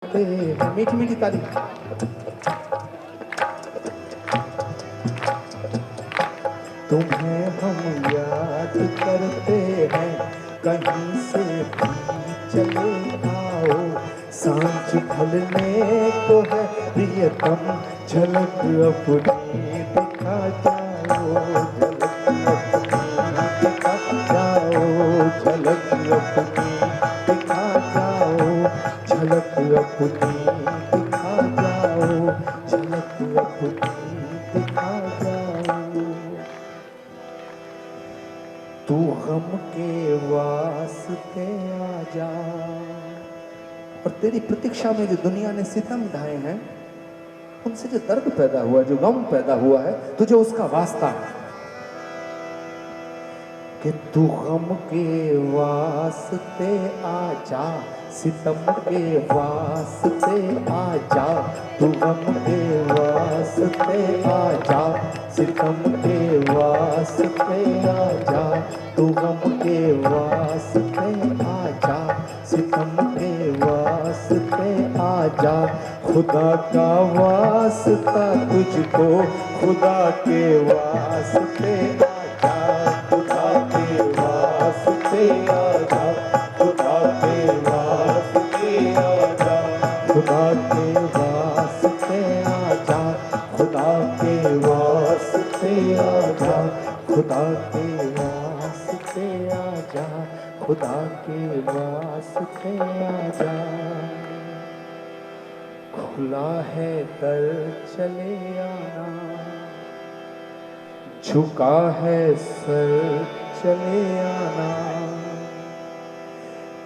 मीठी मीठी ताली। तुम्हें हम याद करते हैं, कहीं से भी चले आओ। सांझ ढलने को है प्रियतम, झलक अपनी दिखा जाओ। झलक अपनी दिखा जाओ, झलक अपनी दिखा जाओ, झलक अपनी दिखा जाओ। तू गम के वास्ते आ जा। और तेरी प्रतीक्षा में जो दुनिया ने सितम ढाए हैं, उनसे जो दर्द पैदा हुआ, जो गम पैदा हुआ है, तुझे उसका वास्ता है कि तू गम के वास्ते आ जा, सितम के वास्ते आ जा। तू गम के वास्ते आ जा, सितम के वास्ते आ जा। तू गम के वास्ते आ जा, सितम के वास्ते आ जा। खुदा का वास्ता तुझको, खुदा के वास्ते आ जा। खुदा के वास्ते आ जा, खुदा के वास्ते आ जा। खुदा के वास्ते आ जा, खुदा के वास्ते आ जा। खुदा के वास्ते आ जा, खुदा के वास्ते आ जा। खुला है दर चले आना, झुका है सर चले आना।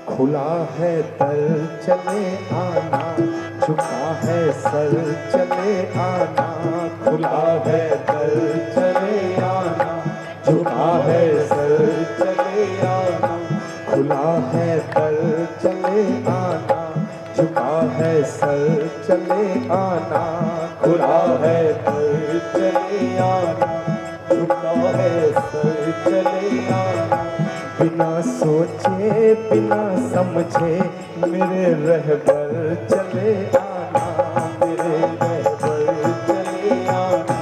खुला है दर चले आना, झुका है सर चले आना। खुला है दर चले आना, झुका है सर चले आना। खुला है दर चले आना, झुका है सर चले आना। खुला है दर चले आना, झुका है सर चले आना। बिना सोचे बिना समझे मेरे रहबर चले आना। मेरे रहबर चले आना,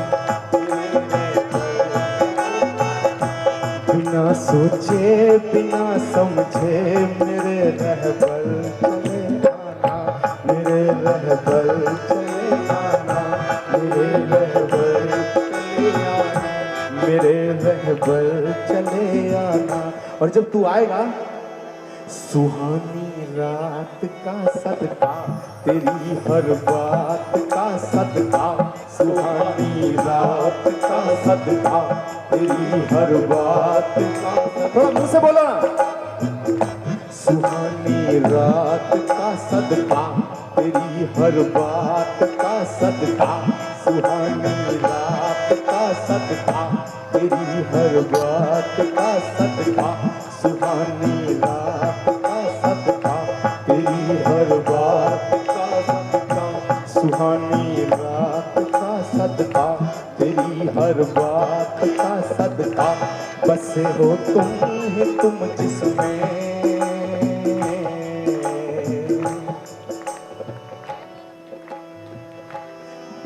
बिना सोचे बिना समझे मेरे रहबर चले आना। मेरे रहबर चले आना, मेरे रहबर चले आना। मेरे रहबर चले आना। और जब तू आएगा, सुहानी रात का सदका, तेरी हर बात का सदका। सुहानी रात का सदका, तेरी हर बात का। थोड़ा मुंह से बोलो ना। सुहानी रात का सदका, तेरी हर बात का सदका। सुहानी रात का सदका, तेरी हर बात का सदका। सुहानी रात का सदका, तेरी हर बात का सदका। सुहानी रात का सदका, तेरी हर बात का सदका। बसे हो तुम ही तुम जिसमें,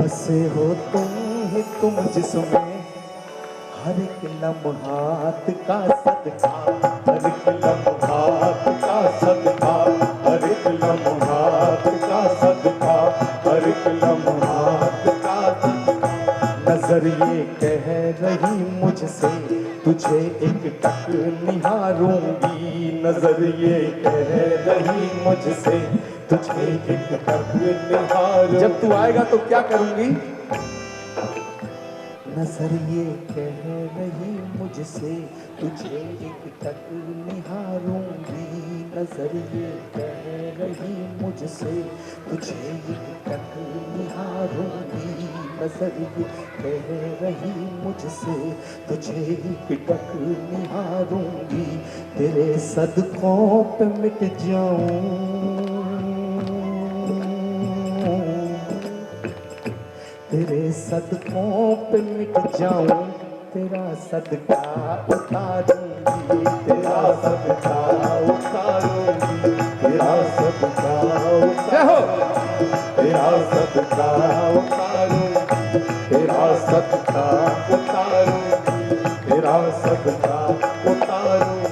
बसे हो तुम ही तुम जिसमें। हर एक लम्हात का सदका, हर एक लम्हात का सदका। हर एक लम्हात का सदका, हर एक लम्हात का सदका। नजर ये कह रही मुझसे, तुझे एक टक निहारूंगी। नजर ये कह रही मुझसे, तुझे एक टक निहारूंगी। जब तू आएगा तो क्या करूंगी? नजर ये कह रही मुझसे, तुझे एक टक निहारूंगी। नजर ये कह रही मुझसे, तुझे एक टक निहारूंगी। नजर ये कह रही मुझसे, तुझे एक टक निहारूंगी। तेरे सदकों पे मिट जाऊं, तेरे सदकों पे मिट जाऊं। तेरा सदका उतारूंगी, तेरा सदका उतारूंगी। तेरा सदका उतारूंगी। तेरा सदका उतारूंगी, तेरा सदका उतारूंगी, तेरा सदका उतारूंगी।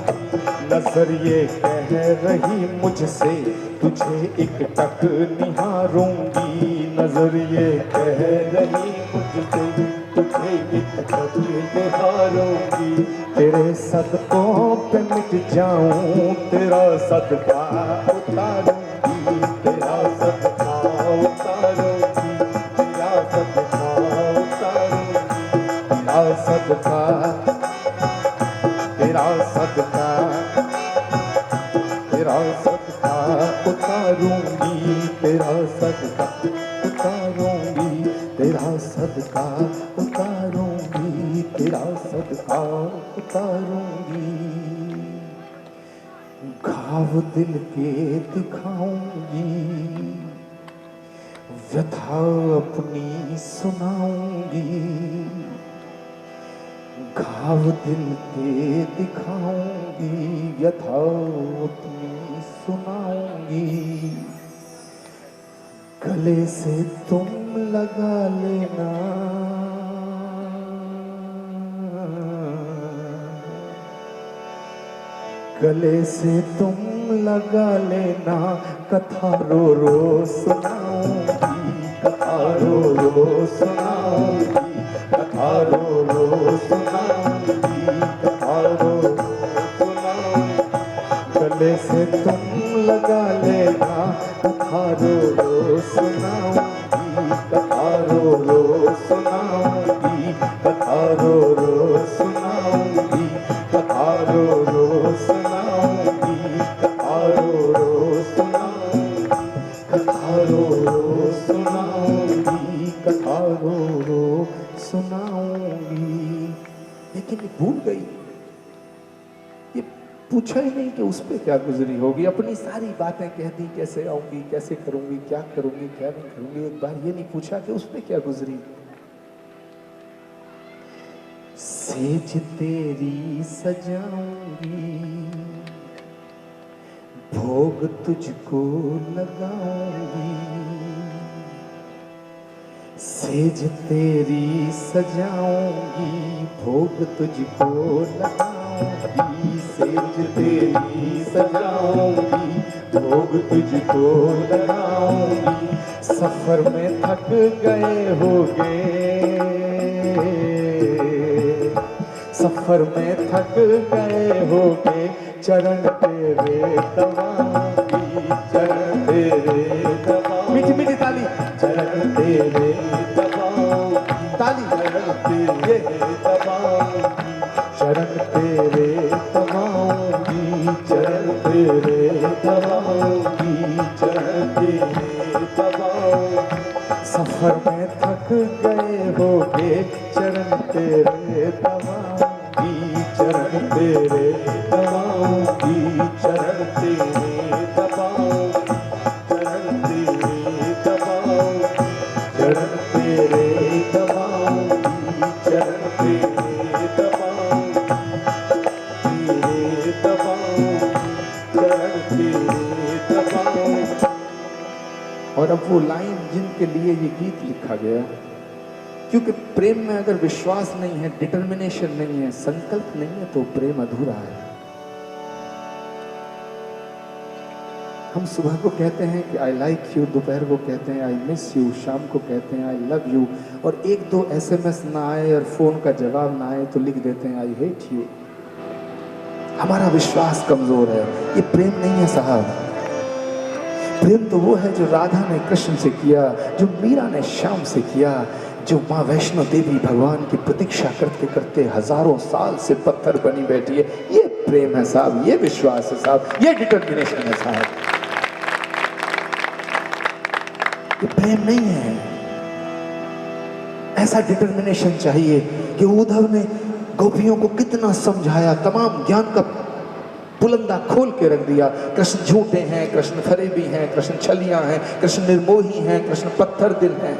नजर ये कह रही मुझसे तुझे एक टक निहारूंगी, नजर ये कह रही मुझसे तुझे एक टक निहारूंगी। तेरे सदकों पे मिट जाऊं, तेरा सदका उतारूंगी, तेरा सदका उतारूंगी, तेरा सदका उतारूंगी, तेरा सदका, तेरा सदका, तेरा सदका उतारूंगी, तेरा सदका उतारूंगी, तेरा सदका उतारूंगी, तेरा सदका उतारूंगी। घाव दिल के दिखाऊंगी, व्यथा अपनी सुनाऊंगी, घाव दिल के दिखाऊंगी, व्यथा अपनी सुनाऊंगी। गले से तुम लगा लेना, गले से तुम लगा लेना, कथा रो रो सुनाऊंगी, कथा रो रो सुनाऊंगी, कथा रो रो सुनाऊंगी, कथा रो रो सुनाऊंगी। गले से तुम लगा लेना, कथा रो रो सुनाऊंगी, कथा रो रो सुनाऊंगी, कथा रो रो सुनाऊंगी, कथा रो रो सुनाऊंगी, कथा रो रो सुनाऊंगी, कथा रो रो सुनाऊंगी, कथा रो रो सुनाऊंगी। लेकिन ये भूल गई, ये पूछा ही नहीं कि उस पर क्या गुजरी होगी। अपनी सारी बातें कह दी, कैसे आऊंगी, कैसे करूंगी, क्या करूंगी, क्या नहीं करूंगी। एक बार ये नहीं पूछा कि उस पर क्या गुजरी। सेज तेरी सजाऊंगी, भोग तुझको लगाऊंगी, सेज तेरी सजाऊंगी, भोग तुझको लगाऊंगी, सेज तेरी सजाऊंगी, भोग तुझको लगाऊंगी। सफर में थक गए होगे, सफर में थक गए होगे, चरण तेरे दबाऊंगी, चरण तेरे दबाऊंगी। मीठी मीठी ताली। चरण तेरे दबाऊंगी, ताली। चरण तेरे दबाऊंगी, चरण तेरे दबाऊंगी, चरण तेरे दबाऊंगी, चरण तेरे दबाऊंगी। सफर में थक गए होगे, चरण तेरे दबाऊंगी, चरण तेरे दबाऊंगी, चरण तेरे दबाऊंगी, चरण तेरे दबाऊंगी, चरण तेरे दबाऊंगी, चरण तेरे दबाऊंगी, तेरे दबाऊंगी, चरण तेरे दबाऊंगी। और अब वो लाइन जिनके लिए ये गीत लिखा गया, क्योंकि प्रेम में अगर विश्वास नहीं है, डिटर्मिनेशन नहीं है, संकल्प नहीं है, तो प्रेम अधूरा है। हम सुबह को कहते हैं कि आई लाइक यू, दोपहर को कहते हैं आई मिस यू, शाम को कहते हैं आई लव यू, और एक दो SMS ना आए और फोन का जवाब ना आए तो लिख देते हैं आई हेट यू। हमारा विश्वास कमजोर है। ये प्रेम नहीं है साहब। प्रेम तो वो है जो राधा ने कृष्ण से किया, जो मीरा ने श्याम से किया, जो माँ वैष्णो देवी भगवान की प्रतीक्षा करते करते हजारों साल से पत्थर बनी बैठी है। ये प्रेम है साहब, ये विश्वास है साहब, ये डिटर्मिनेशन है साहब। ये प्रेम नहीं है। ऐसा डिटर्मिनेशन चाहिए कि उद्धव ने गोपियों को कितना समझाया, तमाम ज्ञान का बुलंदा खोल के रख दिया। कृष्ण झूठे हैं, कृष्ण फरेबी हैं, कृष्ण छलियां हैं, कृष्ण निर्मोही हैं, कृष्ण पत्थर दिल हैं।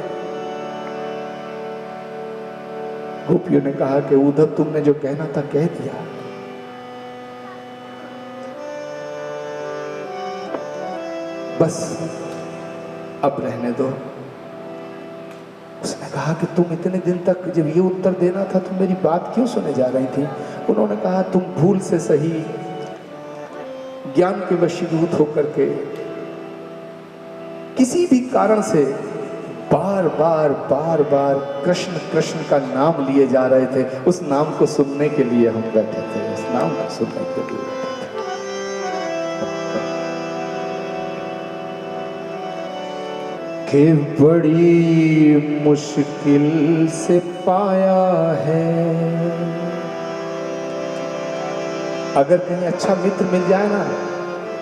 गोपियों ने कहा कि उद्धव तुमने जो कहना था कह दिया। बस अब रहने दो। उसने कहा कि तुम इतने दिन तक जब ये उत्तर देना था तो मेरी बात क्यों सुने जा रही थी? उन्होंने कहा तुम भूल से सही ज्ञान के वशीभूत होकर के किसी भी कारण से बार बार बार बार कृष्ण कृष्ण का नाम लिए जा रहे थे। उस नाम को सुनने के लिए हम बैठे थे, उस नाम को सुनने के लिए कि बड़ी मुश्किल से पाया है। अगर कहीं अच्छा मित्र मिल जाए ना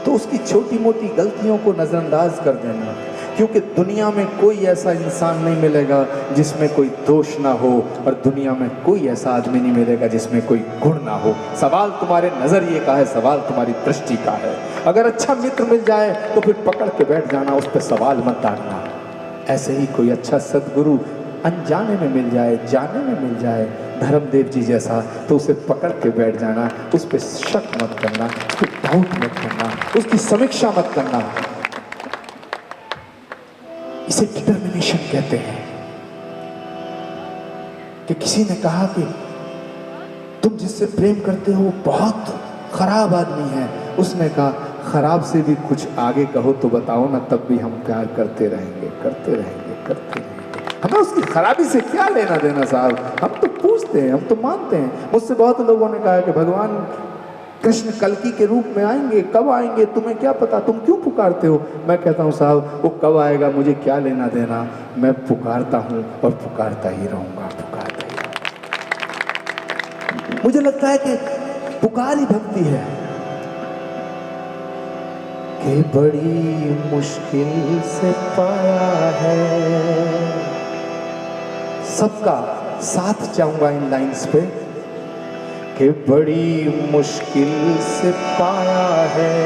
तो उसकी छोटी मोटी गलतियों को नजरअंदाज कर देना, क्योंकि दुनिया में कोई ऐसा इंसान नहीं मिलेगा जिसमें कोई दोष ना हो, और दुनिया में कोई ऐसा आदमी नहीं मिलेगा जिसमें कोई गुण ना हो। सवाल तुम्हारे नजरिए का है, सवाल तुम्हारी दृष्टि का है। अगर अच्छा मित्र मिल जाए तो फिर पकड़ के बैठ जाना, उस पर सवाल मत डालना। ऐसे ही कोई अच्छा सदगुरु अनजाने में मिल जाए, जाने में मिल जाए, धर्मदेव जी जैसा, तो उसे पकड़ के बैठ जाना, उस पर शक मत करना, उस पर डाउट मत करना, उसकी समीक्षा मत करना। इसे डिटर्मिनेशन कहते हैं। कि किसी ने कहा कि तुम जिससे प्रेम करते हो वो बहुत खराब आदमी है। उसने कहा खराब से भी कुछ आगे कहो तो बताओ ना, तब भी हम प्यार करते रहेंगे, करते रहेंगे, करते रहेंगे। हमें उसकी खराबी से क्या लेना देना साहब? हम तो पूछते हैं, हम तो मानते हैं। मुझसे बहुत लोगों ने कहा कि भगवान कृष्ण कल्कि के रूप में आएंगे, कब आएंगे तुम्हें क्या पता, तुम क्यों पुकारते हो? मैं कहता हूँ साहब वो कब आएगा मुझे क्या लेना देना, मैं पुकारता हूँ और पुकारता ही रहूंगा, पुकारता ही रहूंगा। मुझे लगता है कि पुकार ही भक्ति है। कि बड़ी मुश्किल से पाया है। सबका साथ चाहूंगा इन लाइंस पे। कि बड़ी मुश्किल से पाया है,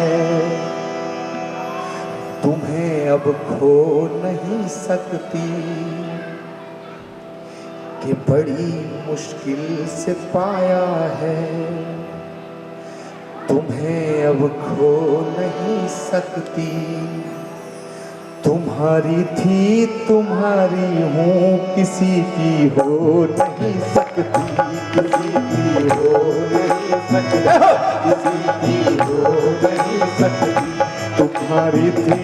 तुम्हें अब खो नहीं सकती। कि बड़ी मुश्किल से पाया है, तुम्हें अब खो नहीं सकती। तुम्हारी थी तुम्हारी हूँ, किसी की हो नहीं सकती, किसी की हो नहीं सकती, किसी की हो नहीं सकती। तुम्हारी थी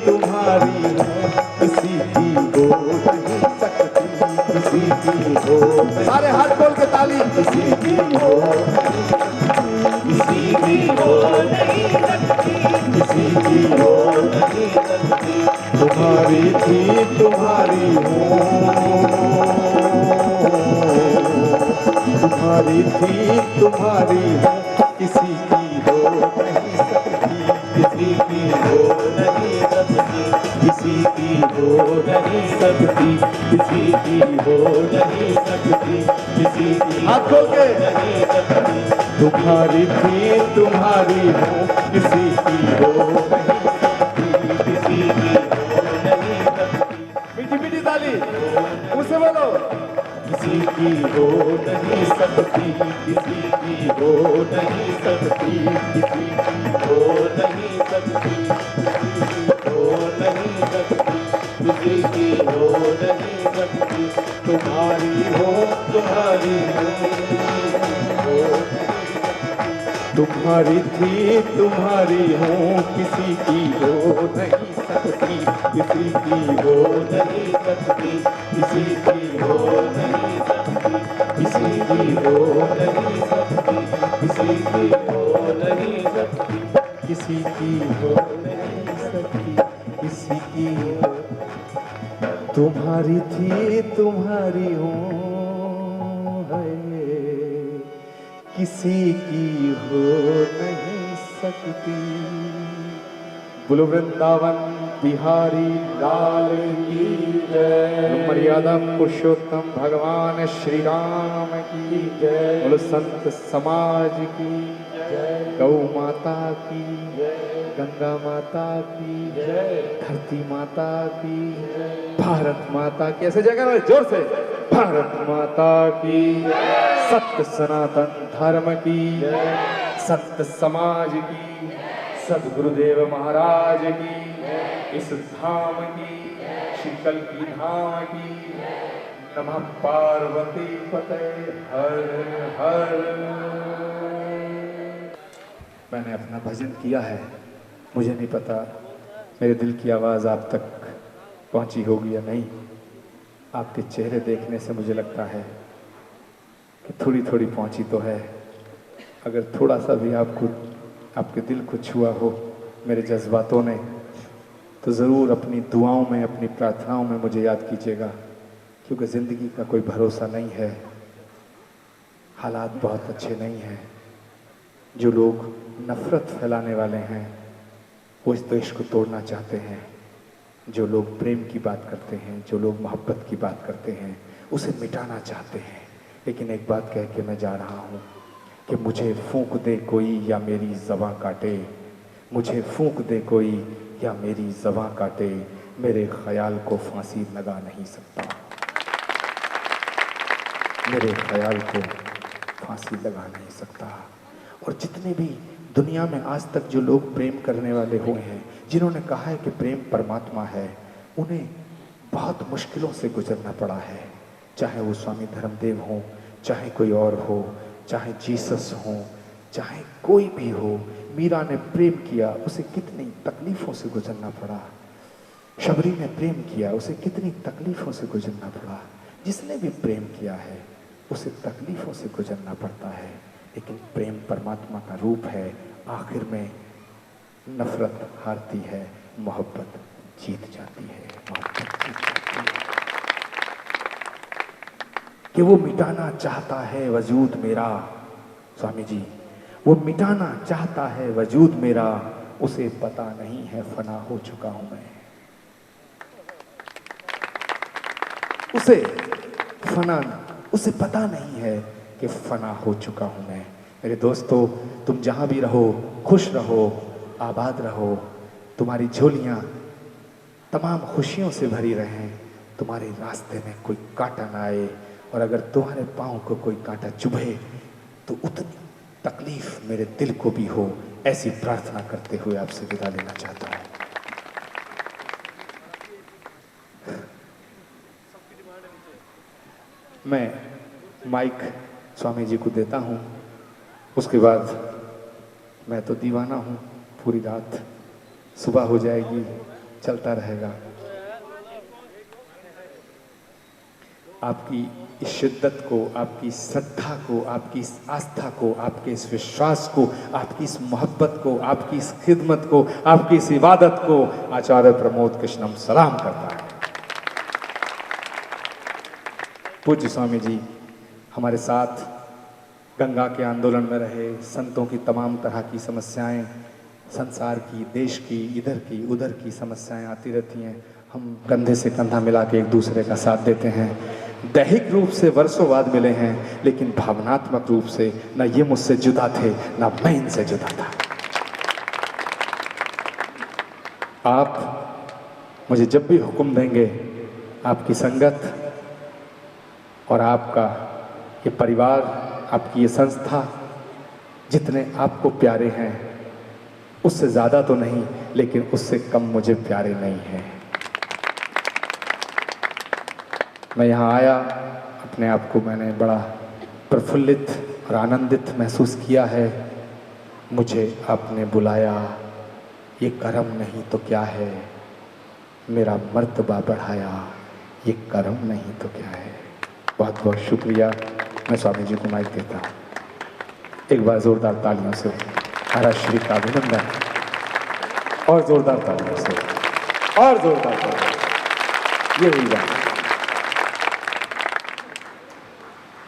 तुम्हारी हूँ, किसी की हो नहीं सकती, किसी की हो। सारे हाथ खोल के ताली। किसी की हो नहीं सकती, किसी की हो नहीं सकती, किसी की हो नहीं सकती। तुम्हारी थी तुम्हारी हो, तुम्हारी थी तुम्हारी हो, किसी की हो नहीं सकती, किसी की हो नहीं सकती, किसी की हो नहीं सकती, किसी की हो नहीं सकती, किसी की हाथ खोल के नहीं सकती। तुम्हारी थी तुम्हारी हो, किसी की हो नहीं सकती, किसी की ताली उसे बोलो। किसी की हो नहीं सकती, किसी की हो नहीं सकती, किसी की हो नहीं सकती, किसी की हो नहीं सकती, किसी की हो नहीं सकती। तुम्हारी हो तुम्हारी हो, तुम्हारी थी तुम्हारी हो, किसी की हो नहीं सकती, किसी की हो नहीं सकती, किसी की हो नहीं सकती, किसी की हो नहीं सकती, किसी की हो नहीं सकती, किसी की हो नहीं सकती, किसी की हो। तुम्हारी थी तुम्हारी हो, किसी की हो नहीं सकती। बोलो वृंदावन बिहारी लाल की जय। मर्यादा पुरुषोत्तम भगवान श्री राम की जय। बोलो संत समाज की जय। गौ माता की जय। गंगा माता की जय। धरती माता की जय। भारत माता की, ऐसे जगह जोर से, भारत माता की सत्य सनातन धर्म की, सत्य समाज की, सद्गुरुदेव महाराज की, इस धाम की कल की धाम की। नमः पार्वती पते हर हर। मैंने अपना भजन किया है, मुझे नहीं पता मेरे दिल की आवाज़ आप तक पहुंची होगी या नहीं। आपके चेहरे देखने से मुझे लगता है कि थोड़ी थोड़ी पहुंची तो है। अगर थोड़ा सा भी आपको आपके दिल को छुआ हो मेरे जज्बातों ने, तो ज़रूर अपनी दुआओं में, अपनी प्रार्थनाओं में मुझे याद कीजिएगा, क्योंकि ज़िंदगी का कोई भरोसा नहीं है, हालात बहुत अच्छे नहीं हैं। जो लोग नफ़रत फैलाने वाले हैं वो इस देश को तोड़ना चाहते हैं। जो लोग प्रेम की बात करते हैं, जो लोग मोहब्बत की बात करते हैं, उसे मिटाना चाहते हैं। लेकिन एक बात कह के मैं जा रहा हूँ कि मुझे फूंक दे कोई या मेरी ज़बां काटे, मुझे फूंक दे कोई या मेरी ज़बां काटे, मेरे ख्याल को फांसी लगा नहीं सकता, मेरे ख्याल को फांसी लगा नहीं सकता। और जितने भी दुनिया में आज तक जो लोग प्रेम करने वाले हुए हैं, जिन्होंने कहा है कि प्रेम परमात्मा है, उन्हें बहुत मुश्किलों से गुजरना पड़ा है। चाहे वो स्वामी धर्मदेव हो, चाहे कोई और हो, चाहे जीसस हो, चाहे कोई भी हो। मीरा ने प्रेम किया, उसे कितनी तकलीफ़ों से गुजरना पड़ा। शबरी ने प्रेम किया, उसे कितनी तकलीफ़ों से गुजरना पड़ा। जिसने भी प्रेम किया है उसे तकलीफ़ों से गुजरना पड़ता है। लेकिन प्रेम परमात्मा का रूप है। आखिर में नफ़रत हारती है, मोहब्बत जीत जाती है, मोहब्बत जीत जाती है। कि वो मिटाना चाहता है वजूद मेरा, स्वामी जी, वो मिटाना चाहता है वजूद मेरा, उसे पता नहीं है फना हो चुका हूं मैं। उसे पता नहीं है कि फना हो चुका हूं मैं। मेरे दोस्तों, तुम जहां भी रहो खुश रहो, आबाद रहो, तुम्हारी झोलियां तमाम खुशियों से भरी रहें, तुम्हारे रास्ते में कोई कांटा ना आए, और अगर तुम्हारे पाँव को कोई कांटा चुभे तो उतनी तकलीफ मेरे दिल को भी हो। ऐसी प्रार्थना करते हुए आपसे विदा लेना चाहता हूं। मैं माइक स्वामी जी को देता हूं, उसके बाद मैं तो दीवाना हूं, पूरी रात सुबह हो जाएगी, चलता रहेगा। आपकी इस शिद्दत को, आपकी श्रद्धा को, आपकी इस आस्था को, आपके इस विश्वास को, आपकी इस मोहब्बत को, आपकी इस खिदमत को, आपकी इस इबादत को आचार्य प्रमोद कृष्णम सलाम करता है। पूज्य स्वामी जी हमारे साथ गंगा के आंदोलन में रहे। संतों की तमाम तरह की समस्याएं, संसार की, देश की, इधर की उधर की समस्याएं आती रहती हैं। हम कंधे से कंधा मिला के एक दूसरे का साथ देते हैं। दैहिक रूप से वर्षों बाद मिले हैं, लेकिन भावनात्मक रूप से न ये मुझसे जुदा थे, न मैं इनसे जुदा था। आप मुझे जब भी हुक्म देंगे, आपकी संगत और आपका ये परिवार, आपकी ये संस्था, जितने आपको प्यारे हैं उससे ज़्यादा तो नहीं, लेकिन उससे कम मुझे प्यारे नहीं हैं। मैं यहाँ आया, अपने आप को मैंने बड़ा प्रफुल्लित और आनंदित महसूस किया है। मुझे आपने बुलाया, ये कर्म नहीं तो क्या है, मेरा मर्तबा बढ़ाया, ये कर्म नहीं तो क्या है। बहुत बहुत शुक्रिया। मैं स्वामी जी को माइक देता हूँ। एक बार जोरदार तालियों से महाराज श्री का अभिनंदन, और जोरदार तालियों से, और जोरदार तालियों। ये हुई बात।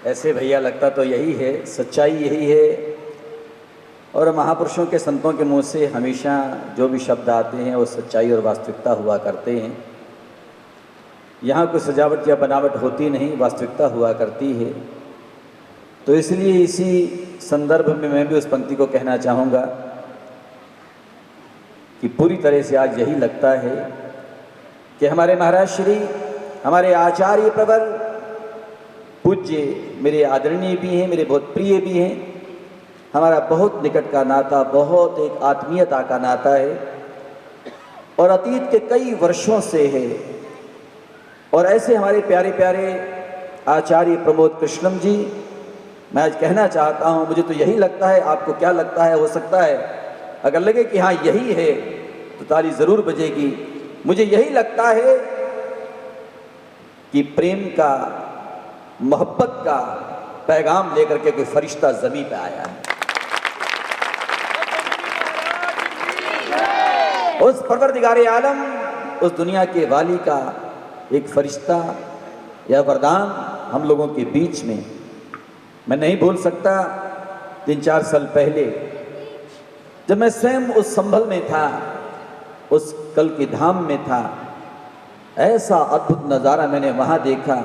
ऐसे भैया लगता तो यही है, सच्चाई यही है। और महापुरुषों के, संतों के मुंह से हमेशा जो भी शब्द आते हैं वो सच्चाई और वास्तविकता हुआ करते हैं। यहाँ कोई सजावट या बनावट होती नहीं, वास्तविकता हुआ करती है। तो इसलिए इसी संदर्भ में मैं भी उस पंक्ति को कहना चाहूँगा कि पूरी तरह से आज यही लगता है कि हमारे महाराज श्री, हमारे आचार्य प्रवर, पूज्य, मेरे आदरणीय भी हैं, मेरे बहुत प्रिय भी हैं। हमारा बहुत निकट का नाता, बहुत एक आत्मीयता का नाता है, और अतीत के कई वर्षों से है। और ऐसे हमारे प्यारे प्यारे आचार्य प्रमोद कृष्णम जी, मैं आज कहना चाहता हूँ, मुझे तो यही लगता है, आपको क्या लगता है? हो सकता है अगर लगे कि हाँ यही है तो ताली ज़रूर बजेगी। मुझे यही लगता है कि प्रेम का, मोहब्बत का पैगाम लेकर के कोई फरिश्ता ज़मीन पे आया है। उस परवरदिगारे आलम, उस दुनिया के वाली का एक फरिश्ता या वरदान हम लोगों के बीच में। मैं नहीं भूल सकता 3-4 साल पहले जब मैं स्वयं उस संभल में था, उस कल की धाम में था, ऐसा अद्भुत नज़ारा मैंने वहाँ देखा।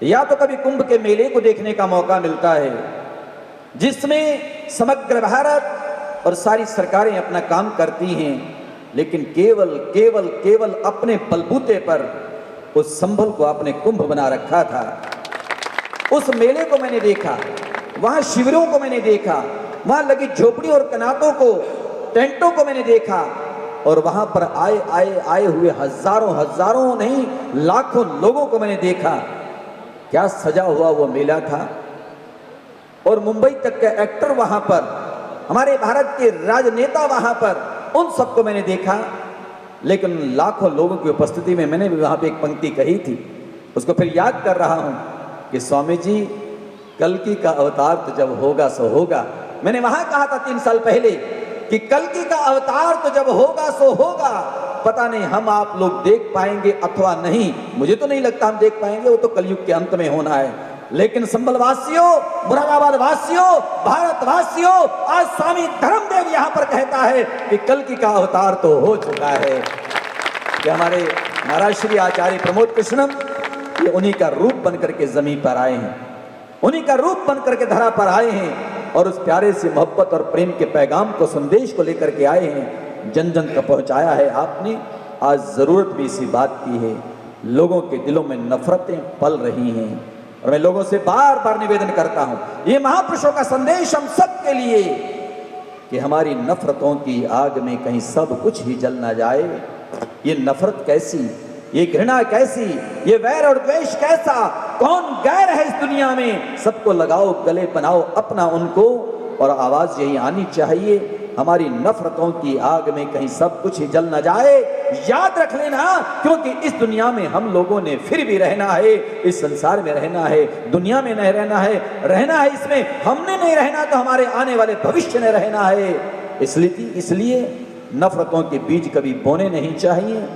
या तो कभी कुंभ के मेले को देखने का मौका मिलता है जिसमें समग्र भारत और सारी सरकारें अपना काम करती हैं, लेकिन केवल केवल केवल अपने बलबूते पर उस संभल को अपने कुंभ बना रखा था। उस मेले को मैंने देखा, वहाँ शिविरों को मैंने देखा, वहाँ लगी झोपड़ी और कनातों को, टेंटों को मैंने देखा, और वहाँ पर आए हुए हजारों नहीं लाखों लोगों को मैंने देखा। क्या सजा हुआ वो मेला था। और मुंबई तक के एक्टर वहाँ पर, हमारे भारत के राजनेता वहाँ पर, उन सबको मैंने देखा। लेकिन लाखों लोगों की उपस्थिति में मैंने भी वहाँ पे एक पंक्ति कही थी, उसको फिर याद कर रहा हूँ कि स्वामी जी, कल्कि का अवतार तो जब होगा सो होगा। मैंने वहाँ कहा था 3 साल पहले कि कल्कि का अवतार तो जब होगा सो होगा, पता नहीं हम आप लोग देख पाएंगे अथवा नहीं। मुझे तो नहीं लगता हम देख पाएंगे, वो तो कलयुग के अंत में होना है। लेकिन संभल वासियों, मुरादाबाद वासियों, भारतवासियों, आज स्वामी धर्मदेव यहाँ पर कहता है कि कल्कि का अवतार तो हो चुका है। कि हमारे महाराज श्री आचार्य प्रमोद कृष्णम, ये उन्हीं का रूप बनकर के जमीन पर आए हैं, उन्हीं का रूप बनकर के धरा पर आए हैं, और उस प्यारे से मोहब्बत और प्रेम के पैगाम को, संदेश को लेकर के आए हैं, जन जन तक पहुंचाया है आपने। आज जरूरत भी इसी बात की है। लोगों के दिलों में नफरतें पल रही हैं, और मैं लोगों से बार बार निवेदन करता हूं, ये महापुरुषों का संदेश हम सब के लिए, कि हमारी नफरतों की आग में कहीं सब कुछ ही जल ना जाए। ये नफरत कैसी, ये घृणा कैसी, ये वैर और द्वेष कैसा, कौन गैर है इस दुनिया में? सबको लगाओ गले, बनाओ अपना उनको, और आवाज यही आनी चाहिए, हमारी नफरतों की आग में कहीं सब कुछ ही जल न जाए। याद रख लेना, क्योंकि इस दुनिया में हम लोगों ने फिर भी रहना है, इस संसार में रहना है, दुनिया में नहीं रहना है, रहना है इसमें। हमने नहीं रहना तो हमारे आने वाले भविष्य में रहना है। इसलिए नफरतों के बीज कभी बोने नहीं चाहिए।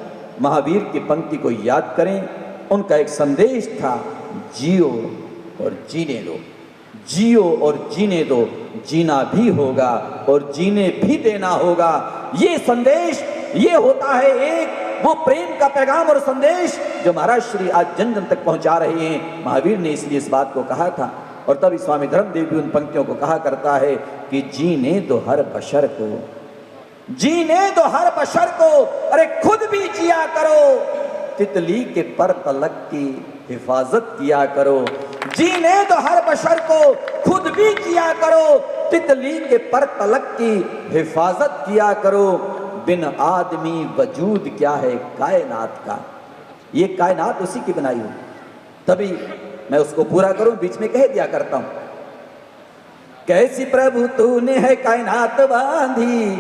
महावीर की पंक्ति को याद करें, उनका एक संदेश था, जियो और जीने दो, जियो और जीने दो, जीना भी होगा और जीने भी देना होगा। ये संदेश, ये होता है एक वो प्रेम का पैगाम और संदेश जो महाराज श्री आज जन जन तक पहुंचा रहे हैं। महावीर ने इसलिए इस बात को कहा था, और तभी स्वामी धर्मदेव भी उन पंक्तियों को कहा करता है कि जीने दो हर बशर को, जीने दो हर बशर को, अरे खुद भी जिया करो, तितली के पर तलक की हिफाजत किया करो। जीने दो हर बशर को, खुद भी जिया करो, तितली के पर तलक की हिफाजत किया करो। बिन आदमी वजूद क्या है कायनात का, ये कायनात उसी की बनाई हुई। तभी मैं उसको पूरा करूं, बीच में कह दिया करता हूं, कैसी प्रभु तूने है कायनात बांधी,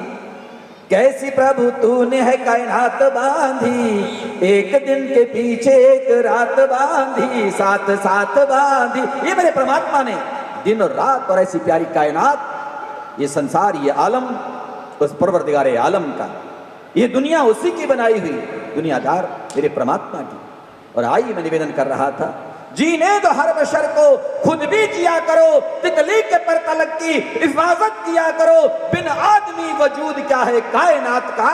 कैसी प्रभु तूने है कायनात बांधी, एक दिन के पीछे एक रात बांधी, साथ साथ बांधी। ये मेरे परमात्मा ने दिन और रात, और ऐसी प्यारी कायनात, ये संसार, ये आलम उस परवरदिगारे आलम का, ये दुनिया उसी की बनाई हुई, दुनियादार मेरे परमात्मा की। और आइए मैं निवेदन कर रहा था, जीने दो हर बशर को, खुद भी जिया करो, तितली के पर तलक की हिफाजत किया करो। बिन आदमी वजूद क्या है कायनात का,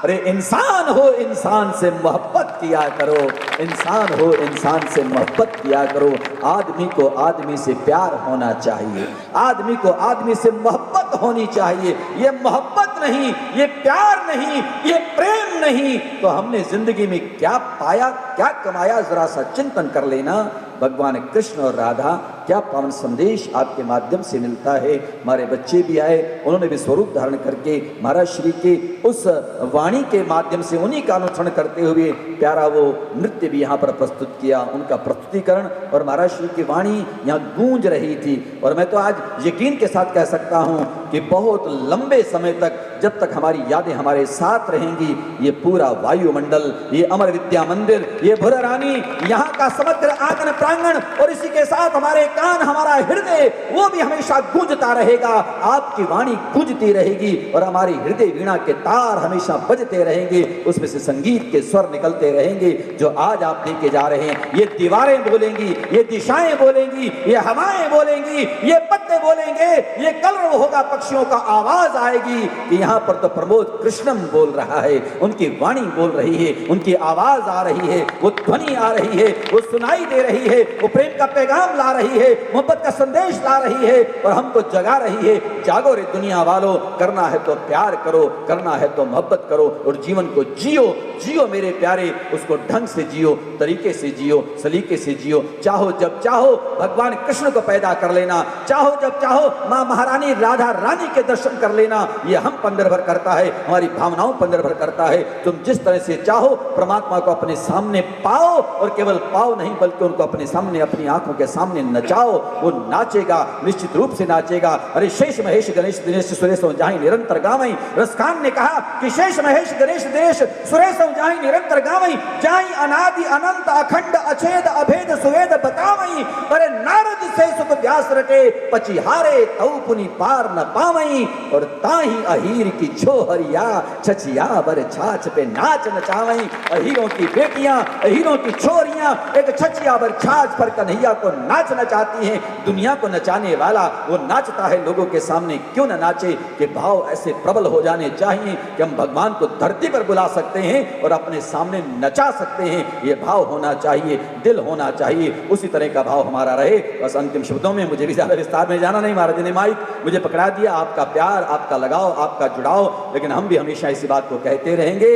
अरे इंसान हो इंसान से मोहब्बत किया करो, इंसान हो इंसान से मोहब्बत किया करो। आदमी को आदमी से प्यार होना चाहिए, आदमी को आदमी से मोहब्बत होनी चाहिए। ये मोहब्बत नहीं, ये प्यार नहीं, ये प्रेम नहीं, तो हमने जिंदगी में क्या पाया, क्या कमाया, जरा सा चिंतन कर लेना। भगवान कृष्ण और राधा क्या पावन संदेश आपके माध्यम से मिलता है। हमारे बच्चे भी आए, उन्होंने भी स्वरूप धारण करके महाराज श्री के उस वाणी के माध्यम से उन्हीं का अनुसरण करते हुए प्यारा वो नृत्य भी यहाँ पर प्रस्तुत किया, उनका प्रस्तुतिकरण, और महाराज श्री की वाणी यहाँ गूंज रही थी। और मैं तो आज यकीन के साथ कह सकता हूँ कि बहुत लंबे समय तक, जब तक हमारी यादें हमारे साथ रहेंगी, ये पूरा वायुमंडल, ये अमर विद्या मंदिर, ये भुरा रानी, यहाँ का समग्र आंगन प्रांगण, और इसी के साथ हमारे कान, हमारा हृदय, वो भी हमेशा गूंजता रहेगा। आपकी वाणी गूंजती रहेगी और हमारी हृदय वीणा के तार हमेशा बजते रहेंगे, उसमें से संगीत के स्वर निकलते रहेंगे जो आज आप लेके जा रहे हैं। ये दीवारें बोलेंगी, ये दिशाएं बोलेंगी, ये हवाएं बोलेंगी, ये पत्ते बोलेंगे, ये कलरव होगा, पक्षियों का आवाज आएगी कि यहाँ पर तो प्रमोद कृष्णम बोल रहा है, उनकी वाणी बोल रही है, उनकी आवाज आ रही है, वो ध्वनि आ रही है, वो सुनाई दे रही है, वो प्रेम का पैगाम ला रही है, मोहब्बत का संदेश ला रही है और हमको जगा रही है। जागो रे दुनिया वालों, करना है तो प्यार करो, करना है तो मोहब्बत करो और जीवन को जियो, जियो मेरे प्यारे, उसको ढंग से जियो, तरीके से जियो, सलीके से जियो। चाहो जब चाहो भगवान कृष्ण को पैदा कर लेना, चाहो जब चाहो माँ महारानी राधा रानी के दर्शन कर लेना। ये हम पर निर्भर करता है, हमारी भावनाओं पर निर्भर करता है। तुम जिस तरह से चाहो परमात्मा को अपने सामने पाओ, और केवल पाओ नहीं बल्कि उनको अपने सामने, अपनी आंखों के सामने नचाओ। वो नाचेगा, निश्चित रूप से नाचेगा। अरे शेष महेश गणेश दिनेश सुरेश जाहि निरंतर गावई। रसखान ने कहा कि शेष महेश गणेश दिनेश सुरेश जाहि निरंतर गावई, जाहि अनादि अनंत अखंड अछेद अभेद सुवेद बतावई। अरे नारद से सुख व्यास रटे, पचिहारे तौ पुनि पार न पावई। और ताही अहीर की छोहरिया, छछिया बर छाछ पे नाच नचावई। अहीरों की बेटियां, अहीरों की छोरियां एक छछिया बर छाछ पर कन्हैया को नाच नचाती हैं। दुनिया को नचाने वाला वो नाचता है, लोगों के सामने क्यों न नाचे। कि भाव ऐसे प्रबल हो जाने चाहिए कि हम भगवान को धरती पर बुला सकते हैं और अपने सामने नचा सकते हैं। ये भाव होना चाहिए, दिल होना चाहिए, उसी तरह का भाव हमारा रहे। बस अंतिम शब्दों में, मुझे भी ज्यादा विस्तार में जाना नहीं, महाराज ने माइक मुझे पकड़ा दिया। आपका प्यार, आपका लगाव, आपका जुड़ाव, लेकिन हम भी हमेशा इसी बात को कहते रहेंगे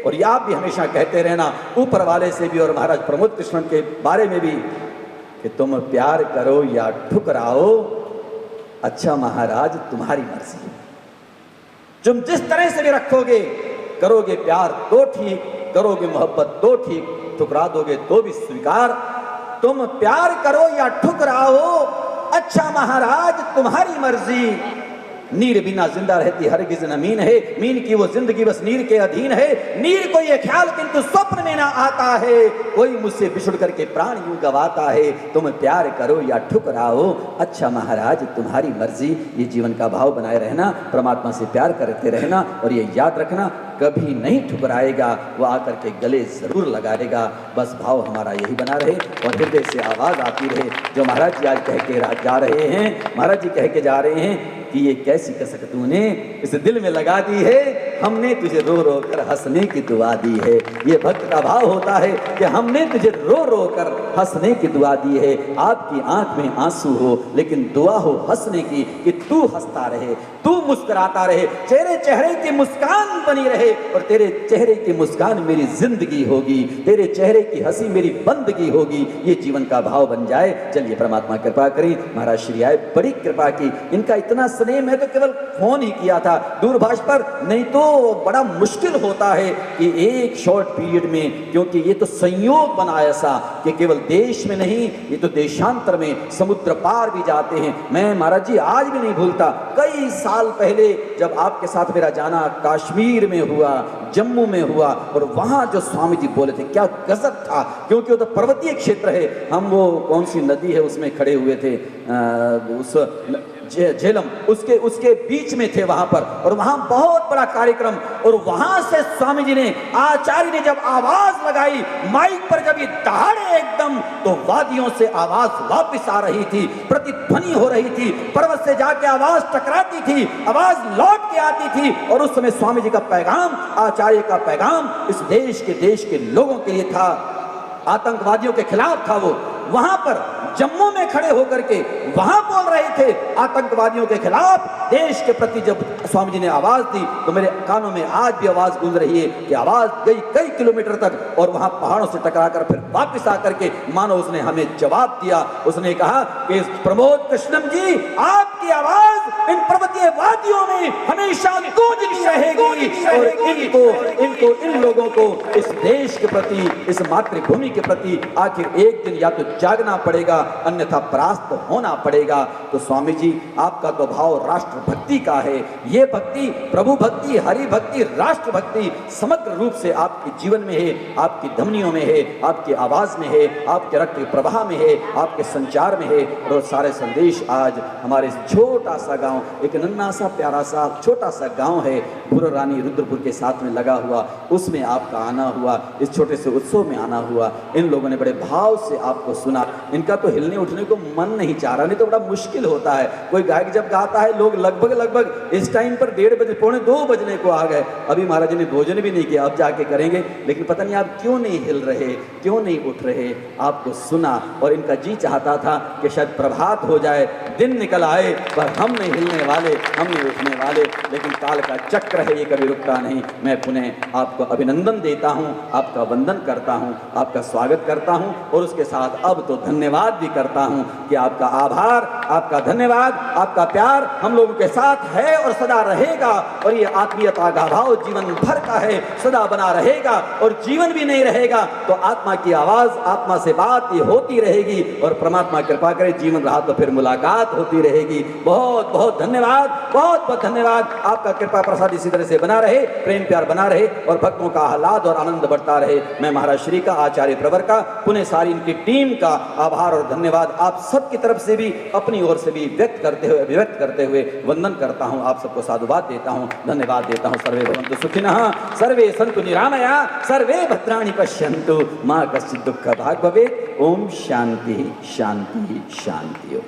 और ये आप भी हमेशा कहते रहना ऊपर वाले से भी और महाराज प्रमोद कृष्ण के बारे में भी कि तुम प्यार करो या ठुकराओ, अच्छा महाराज तुम्हारी मर्जी। तुम जिस तरह से भी रखोगे, करोगे प्यार तो ठीक, करोगे मोहब्बत तो ठीक, ठुकरा दोगे तो भी स्वीकार। तुम प्यार करो या ठुकराओ, अच्छा महाराज तुम्हारी मर्जी। नीर बिना जिंदा रहती हरगिज न मीन है, मीन की वो जिंदगी बस नीर के अधीन है। नीर को ये ख्याल किंतु स्वप्न में ना आता है, कोई मुझसे बिछुड़ करके प्राण यूं गवाता है। तुम प्यार करो या ठुकराओ, अच्छा महाराज तुम्हारी मर्जी। ये जीवन का भाव बनाए रहना, परमात्मा से प्यार करते रहना और ये याद रखना कभी नहीं ठुकराएगा, वो आकर के गले जरूर लगाएगा। बस भाव हमारा यही बना रहे और हृदय से आवाज आती रहे जो महाराज जी आज कह के जा रहे हैं। महाराज जी कह के जा रहे हैं कि ये कैसी कसक तूने इस दिल में लगा दी है, हमने तुझे रो रो कर हंसने की दुआ दी है। ये भक्त का भाव होता है कि हमने तुझे रो रो कर हंसने की दुआ दी है। आपकी आंख में आंसू हो लेकिन दुआ हो हंसने की, कि तू हंसता रहे, तू मुस्कुराता रहे, तेरे चेहरे की मुस्कान बनी रहे और तेरे चेहरे की मुस्कान मेरी जिंदगी होगी, तेरे चेहरे की हंसी मेरी बंदगी होगी। ये जीवन का भाव बन जाए। चलिए परमात्मा कृपा करें। महाराज श्री आए, बड़ी कृपा की, इनका इतना स्नेह, मैं तो केवल फोन ही किया था दूरभाष पर, नहीं तो बड़ा मुश्किल होता है कि एक शॉर्ट पीरियड में, क्योंकि ये तो संयोग बना ऐसा कि केवल देश में नहीं, ये तो देशांतर में, समुद्र पार भी जाते हैं। मैं महाराज जी आज भी नहीं भूलता, कई साल पहले जब आपके साथ मेरा जाना कश्मीर में हुआ, जम्मू में हुआ, और वहां जो स्वामी जी बोले थे क्या गजब था, क्योंकि वो तो पर्वतीय क्षेत्र है। हम वो कौन सी नदी है उसमें खड़े हुए थे, उस झेलम, उसके बीच में थे वहां पर, और वहां बहुत बड़ा कार्यक्रम, और वहां से स्वामी जी ने, आचार्य ने जब आवाज लगाई माइक पर, जब ये दहाड़े एकदम, तो वादियों से आवाज वापस आ रही थी, प्रतिध्वनि हो रही थी, पर्वत से जाके आवाज टकराती थी, आवाज लौट के आती थी। और उस समय स्वामी जी का पैगाम, आचार्य का पैगाम इस देश के लोगों के लिए था, आतंकवादियों के खिलाफ था वो। वहां पर जम्मू में खड़े होकर के वहां बोल रहे थे आतंकवादियों के खिलाफ, देश के प्रति जब स्वामी जी ने आवाज दी तो मेरे कानों में आज भी आवाज गूंज रही है कि आवाज गई कई किलोमीटर तक और वहां पहाड़ों से टकराकर फिर वापस आकर के मानो उसने हमें जवाब दिया। उसने कहा कि प्रमोद कृष्णम जी, आपकी आवाज इन पर्वतीय वादियों में हमेशा गूंजती रहेगी और इन लोगों को इस देश के प्रति, इस मातृभूमि के प्रति आखिर एक दिन या तो जागना पड़ेगा, अन्यथा परास्त होना पड़ेगा। तो स्वामी जी, आपका तो भाव राष्ट्र भक्ति का है। ये भक्ति, प्रभु भक्ति, हरि भक्ति, राष्ट्र भक्ति समग्र रूप से आपके जीवन में है, आपकी धमनियों में है, आपकी आवाज में है, आपके रक्त प्रवाह में है, आपके संचार में है। और सारे संदेश आज हमारे छोटा सा गांव, एक नन्हा सा प्यारा सा छोटा सा गांव है भूरानी रुद्रपुर के साथ में लगा हुआ, उसमें आपका आना हुआ, इस छोटे से उत्सव में आना हुआ। इन लोगों ने बड़े भाव से आपको सुना। इनका तो हिलने उठने को मन नहीं चाह रहा, नहीं तो बड़ा मुश्किल होता है। कोई गायक जब गाता है, लोग लगभग इस टाइम पर 1:30 बजे, 1:45 बजने को आ गए। अभी महाराज जी ने भोजन भी नहीं किया, अब जाके करेंगे। लेकिन पता नहीं आप क्यों नहीं हिल रहे, क्यों नहीं उठ रहे। आपको सुना और इनका जी चाहता था कि शायद प्रभात हो जाए, दिन निकल आए, पर हम नहीं हिलने वाले, हम नहीं उठने वाले। लेकिन काल का चक्र है, ये कभी रुकता नहीं। मैं पुनः आपको अभिनंदन देता हूँ, आपका वंदन करता हूँ, आपका स्वागत करता हूँ और उसके साथ अब तो धन्यवाद भी करता हूँ कि आपका आभार, आपका धन्यवाद, आपका प्यार हम लोगों के साथ है और सदा रहेगा। और ये आत्मीयता का भाव जीवन भर का है, सदा बना रहेगा। और जीवन भी नहीं रहेगा तो आत्मा की आवाज, आत्मा से बात ये होती रहेगी और परमात्मा कृपा करे जीवन रहा तो फिर मुलाकात होती रहेगी। बहुत बहुत धन्यवाद, बहुत बहुत धन्यवाद। आपका कृपा प्रसाद इसी तरह से बना रहे, प्रेम प्यार बना रहे और भक्तों का आह्लाद और आनंद बढ़ता रहे। मैं महाराज श्री का, आचार्य प्रवर का, पुनः सारी इनकी टीम का आभार और धन्यवाद आप सबकी तरफ से भी, अपनी ओर से भी व्यक्त करते हुए, अभिव्यक्त करते हुए वंदन करता हूं। आप सबको साधुवाद देता हूं, धन्यवाद देता हूं। सर्वे भवन्तु सुखिनः, सर्वे सन्तु निरामया, सर्वे भद्राणि पश्यन्तु, मा कश्चित् दुःख भाग् भवेत्। ओम शांति शांति शांति।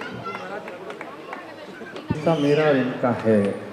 मेरा और इनका है।